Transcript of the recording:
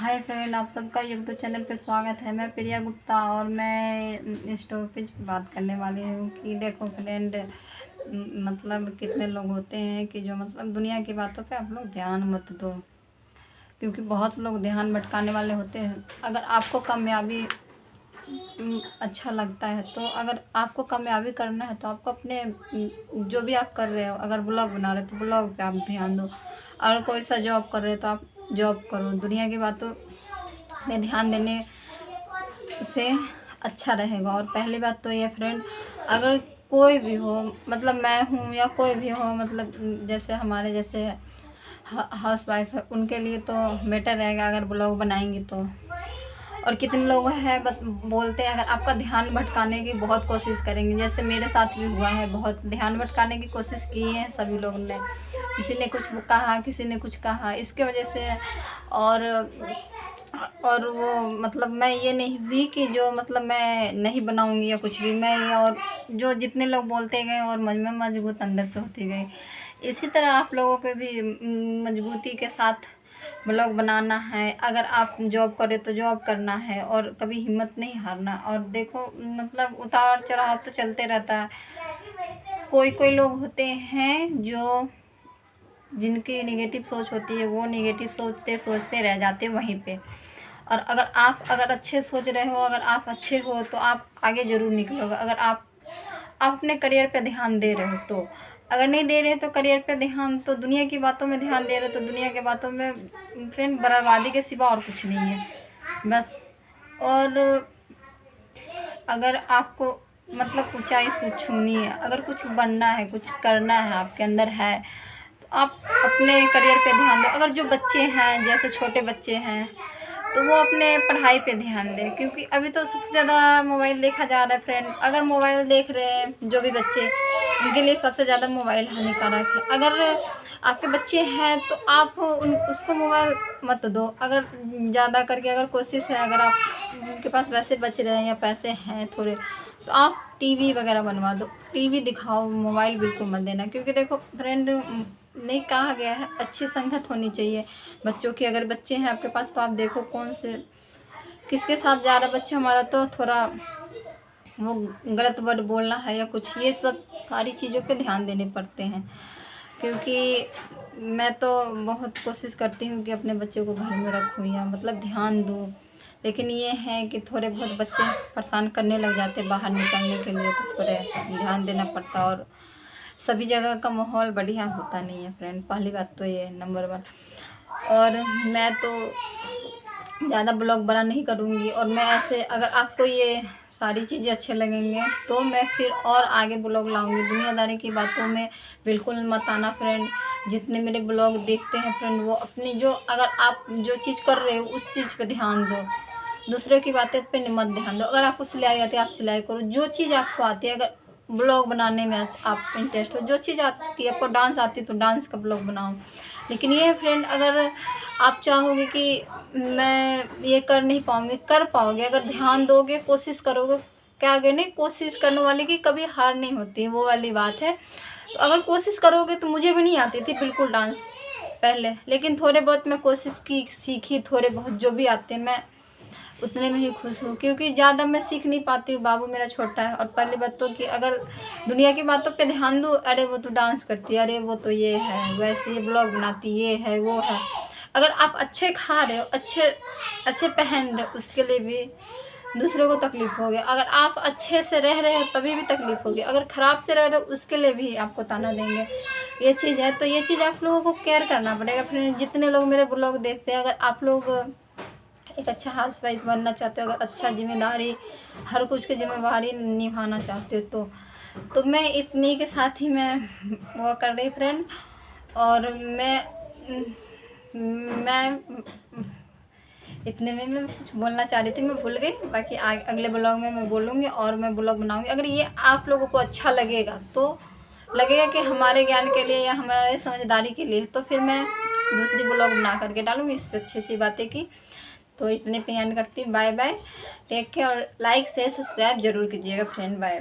Hi friend, आप सबका YouTube channel पे स्वागत है। मैं प्रिया गुप्ता और मैं इस टॉपिक पे बात करने वाली हूँ कि देखो फ्रेंड, मतलब कितने लोग होते हैं कि जो मतलब दुनिया की बातों पे आप लोग ध्यान मत दो, क्योंकि बहुत लोग ध्यान भटकाने वाले होते हैं। अगर आपको कामयाबी अच्छा लगता है तो अगर आपको कामयाबी करना है तो आपको अपने जो भी आप कर रहे हो, अगर ब्लॉग बना रहे हो तो ब्लॉग पे आप ध्यान दो। अगर कोई सा जॉब कर रहे हो तो आप जॉब करो। दुनिया की बातों में ध्यान देने से अच्छा रहेगा। और पहली बात तो ये फ्रेंड, अगर कोई भी हो, मतलब मैं हूँ या कोई भी हो, मतलब जैसे हमारे जैसे हाउस वाइफ है, उनके लिए तो बेटर रहेगा अगर ब्लॉग बनाएंगे तो। और कितने लोग हैं बोलते हैं अगर आपका ध्यान भटकाने की बहुत कोशिश करेंगे, जैसे मेरे साथ भी हुआ है। बहुत ध्यान भटकाने की कोशिश की है सभी लोगों ने, किसी ने कुछ कहा, किसी ने कुछ कहा, इसके वजह से। और वो मतलब मैं ये नहीं हुई कि जो मतलब मैं नहीं बनाऊंगी या कुछ भी, मैं और जो जितने लोग बोलते गए और मैं मजबूत अंदर से होती गई। इसी तरह आप लोगों को भी मजबूती के साथ ब्लॉग बनाना है। अगर आप जॉब करें तो जॉब करना है और कभी हिम्मत नहीं हारना। और देखो मतलब उतार चढ़ाव तो चलते रहता है। कोई कोई लोग होते हैं जो जिनकी नेगेटिव सोच होती है, वो नेगेटिव सोचते सोचते रह जाते हैं वहीं पे। और अगर अच्छे सोच रहे हो, अगर आप अच्छे हो तो आप आगे ज़रूर निकलोगे। अगर आप अपने करियर पे ध्यान दे रहे हो तो। अगर नहीं दे रहे तो करियर पे ध्यान, तो दुनिया की बातों में ध्यान दे रहे हो तो दुनिया की बातों में फ्रेंड बर्बादी के सिवा और कुछ नहीं है बस। और अगर आपको मतलब ऊंचाई छूनी है, अगर कुछ बनना है, कुछ करना है, आपके अंदर है, तो आप अपने करियर पे ध्यान दो। अगर जो बच्चे हैं, जैसे छोटे बच्चे हैं, तो वो अपने पढ़ाई पे ध्यान दें, क्योंकि अभी तो सबसे ज़्यादा मोबाइल देखा जा रहा है फ्रेंड। अगर मोबाइल देख रहे हैं जो भी बच्चे, उनके लिए सबसे ज़्यादा मोबाइल हानिकारक है। अगर आपके बच्चे हैं तो आप उसको मोबाइल मत दो। अगर ज़्यादा करके अगर कोशिश है, अगर आप उनके पास वैसे बच रहे हैं या पैसे हैं थोड़े, तो आप टीवी वगैरह बनवा दो, टीवी दिखाओ, मोबाइल बिल्कुल मत देना। क्योंकि देखो फ्रेंड, नहीं कहा गया है अच्छी संगत होनी चाहिए बच्चों की। अगर बच्चे हैं आपके पास तो आप देखो कौन से किसके साथ जा रहा बच्चा हमारा, तो थोड़ा वो गलत वर्ड बोलना है या कुछ, ये सब सारी चीज़ों पे ध्यान देने पड़ते हैं। क्योंकि मैं तो बहुत कोशिश करती हूँ कि अपने बच्चे को घर में रखूँ या मतलब ध्यान दूँ, लेकिन ये है कि थोड़े बहुत बच्चे परेशान करने लग जाते बाहर निकलने के लिए, तो थोड़े ध्यान देना पड़ता। और सभी जगह का माहौल बढ़िया होता नहीं है फ्रेंड, पहली बात तो ये नंबर 1। और मैं तो ज़्यादा ब्लॉग बड़ा नहीं करूँगी। और मैं ऐसे, अगर आपको ये सारी चीज़ें अच्छे लगेंगे तो मैं फिर और आगे ब्लॉग लाऊंगी। दुनियादारी की बातों में बिल्कुल मत आना फ्रेंड। जितने मेरे ब्लॉग देखते हैं फ्रेंड, वो अपनी जो, अगर आप जो चीज़ कर रहे हो उस चीज़ पे ध्यान दो, दूसरे की बातें पे मत ध्यान दो। अगर आपको सिलाई आती है आप सिलाई करो, जो चीज़ आपको आती है। अगर ब्लॉग बनाने में आप इंटरेस्ट हो, जो चीज़ आती है, आपको डांस आती है तो डांस का ब्लॉग बनाओ। लेकिन ये है फ्रेंड, अगर आप चाहोगे कि मैं ये कर नहीं पाऊँगी, कर पाओगे अगर ध्यान दोगे, कोशिश करोगे। क्या आगे नहीं, कोशिश करने वाले की कभी हार नहीं होती, वो वाली बात है। तो अगर कोशिश करोगे तो मुझे भी नहीं आती थी बिल्कुल डांस पहले, लेकिन थोड़े बहुत मैं कोशिश की, सीखी, थोड़े बहुत जो भी आते हैं मैं उतने में ही खुश हूँ। क्योंकि ज़्यादा मैं सीख नहीं पाती हूँ, बाबू मेरा छोटा है। और पहली बात तो कि अगर दुनिया की बातों पे ध्यान दूँ, अरे वो तो डांस करती है, अरे वो तो ये है, वैसे ये ब्लॉग बनाती, ये है वो है। अगर आप अच्छे खा रहे हो, अच्छे अच्छे पहन रहे हो, उसके लिए भी दूसरों को तकलीफ़ होगी। अगर आप अच्छे से रह रहे हो तभी भी तकलीफ़ होगी। अगर ख़राब से रह रहे हो उसके लिए भी आपको ताना देंगे। ये चीज़ है, तो ये चीज़ आप लोगों को केयर करना पड़ेगा। फिर जितने लोग मेरे ब्लॉग देखते हैं, अगर आप लोग एक अच्छा हाउस वाइफ बनना चाहते हो, अगर अच्छा जिम्मेदारी, हर कुछ की जिम्मेदारी निभाना चाहते हो, तो मैं इतनी के साथ ही मैं वो कर रही फ्रेंड। और मैं इतने में मैं कुछ बोलना चाह रही थी, मैं भूल गई। बाकी अगले ब्लॉग में मैं बोलूँगी और मैं ब्लॉग बनाऊँगी। अगर ये आप लोगों को अच्छा लगेगा तो लगेगा कि हमारे ज्ञान के लिए या हमारे समझदारी के लिए, तो फिर मैं दूसरी ब्लॉग बना करके डालूँगी इससे अच्छी अच्छी बातें की। तो इतने पे एंड करती हूँ। Bye bye, take care. और लाइक शेयर सब्सक्राइब जरूर कीजिएगा फ्रेंड। Bye bye.